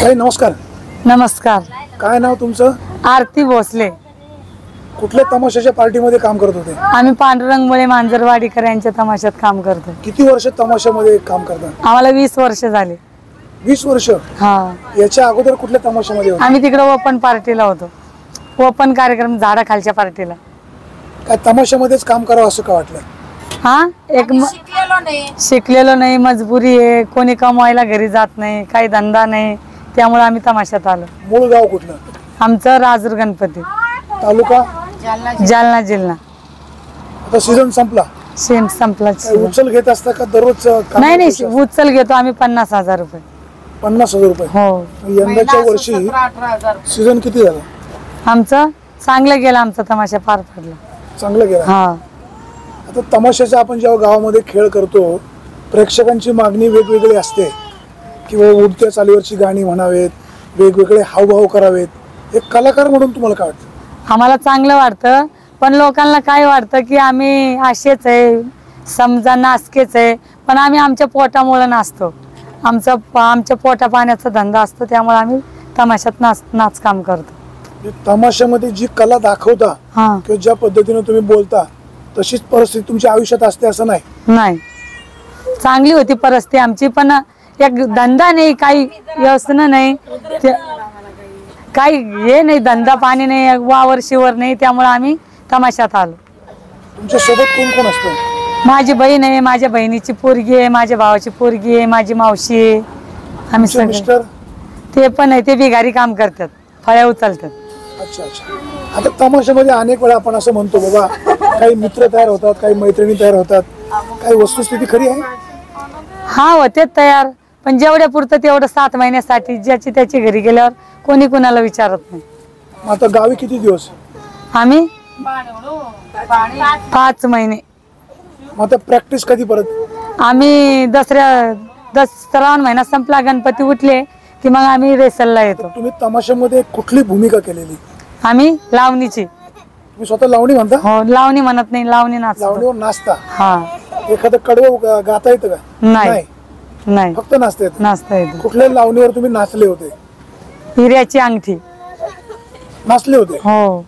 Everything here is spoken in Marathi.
ताई नमस्कार. नमस्कार. काय नाव तुमचं? आरती भोसले. कुठल्या तमाशाच्या पार्टीमध्ये काम करत होते? आम्ही पांडुरंग मुळे मांजरवाडीकर यांच्या तमाशात काम करतो. किती वर्ष तमाशामध्ये काम करता? आम्हाला 20 वर्ष झाले. 20 वर्ष. हा. याच्या अगोदर कुठल्या तमाशामध्ये होते? आम्ही तिकडे ओपन पार्टीला होतो. ओपन कार्यक्रम झाडाखालच्या पार्टीला. काय तमाशामध्येच काम करावं असं का वाटलं? हा एक शिकलेलो नाही, मजबुरी आहे, कोणी कमवायला घरी जात नाही, काही धंदा नाही, त्यामुळे आम्ही तमाशात आलो. मूळ गाव कुठलं? आमचं राजूर गणपती, तालुका जालना जिल्हा. आता सीझन संपला, संपला. उचल घेत असता का दररोज? नाही, उचल घेतो आम्ही 50,000 रुपये. 50,000 रुपये. हो. यंदाच्या वर्षी सीझन किती झालं? आमचं चांगलं गेलं, आमचा तमाशा पार पडला. चांगलं गेलं. हा. आता तमाशाचा आपण जेव्हा गावामध्ये खेळ करतो, प्रेक्षकांची मागणी वेगवेगळी असते, किंवा उडत्या चालीवरची गाणी म्हणावेत, वेगवेगळे हावभाव करावेत. एक कलाकार म्हणून तुम्हाला काय वाटतं? आम्हाला चांगलं वाटतं, पण लोकांना काय वाटतं की आम्ही असेच आहे, समजा नाचकेच आहे, पण आम्ही आमच्या पोटामुळे नाचतो. आमच्या पोटा पाण्याचा धंदा असतो, त्यामुळे आम्ही तमाशात नाच काम करतो. तमाशामध्ये जी कला दाखवता किंवा ज्या पद्धतीने तुम्ही बोलता, तशीच परिस्थिती तुमच्या आयुष्यात असते असं नाही? नाही, चांगली होती परिस्थिती आमची, पण एक धंदा नाही, काही व्यवस्था नाही, काही हे नाही, धंदा पाणी नाही, वावर शिवर नाही, त्यामुळे आम्ही तमाशात आलो. तुमच्या सोबत कोण कोण असतं? माझी बहीण आहे, माझ्या बहिणीची पोरगी आहे, माझ्या भावाची पोरगी आहे, माझी मावशी आहे. आम्ही सगळे. मिस्टर? ते पण आहे, ते बिगारी काम करतात, फळ्या उचलतात. अच्छा अच्छा. आता तमाशामध्ये अनेक वेळा आपण असं म्हणतो, बाबा काही मित्र तयार होतात, काही मैत्रिणी तयार होतात, काही वस्तुस्थिती खरी आहे? हा, होते तयार, पण जेवढ्या पुरतं तेवढं 7 महिन्यासाठी, ज्याची त्याची घरी गेल्यावर कोणी कुणाला विचारत नाही. आता गावी किती दिवस? आम्ही 5 महिने. मग आता प्रॅक्टिस कधी परत? आम्ही श्रावण महिना संपला, गणपती उठले की मग आम्ही रेसलला येतो. तुम्ही तमाशामध्ये कुठली भूमिका केलेली? आम्ही लावणीची. तुम्ही स्वतः लावणी म्हणता? हो, लावणी म्हणत नाही, लावणी नाचतो. लावणीवर नाचता? हा. एखादं कडवं गाता येतं का? नाही, फक्त नाचता येतं. नाचता येतं. कुठल्या लावणीवर तुम्ही नाचले होते? हिऱ्याची अंगठी. नाचले होते? हो.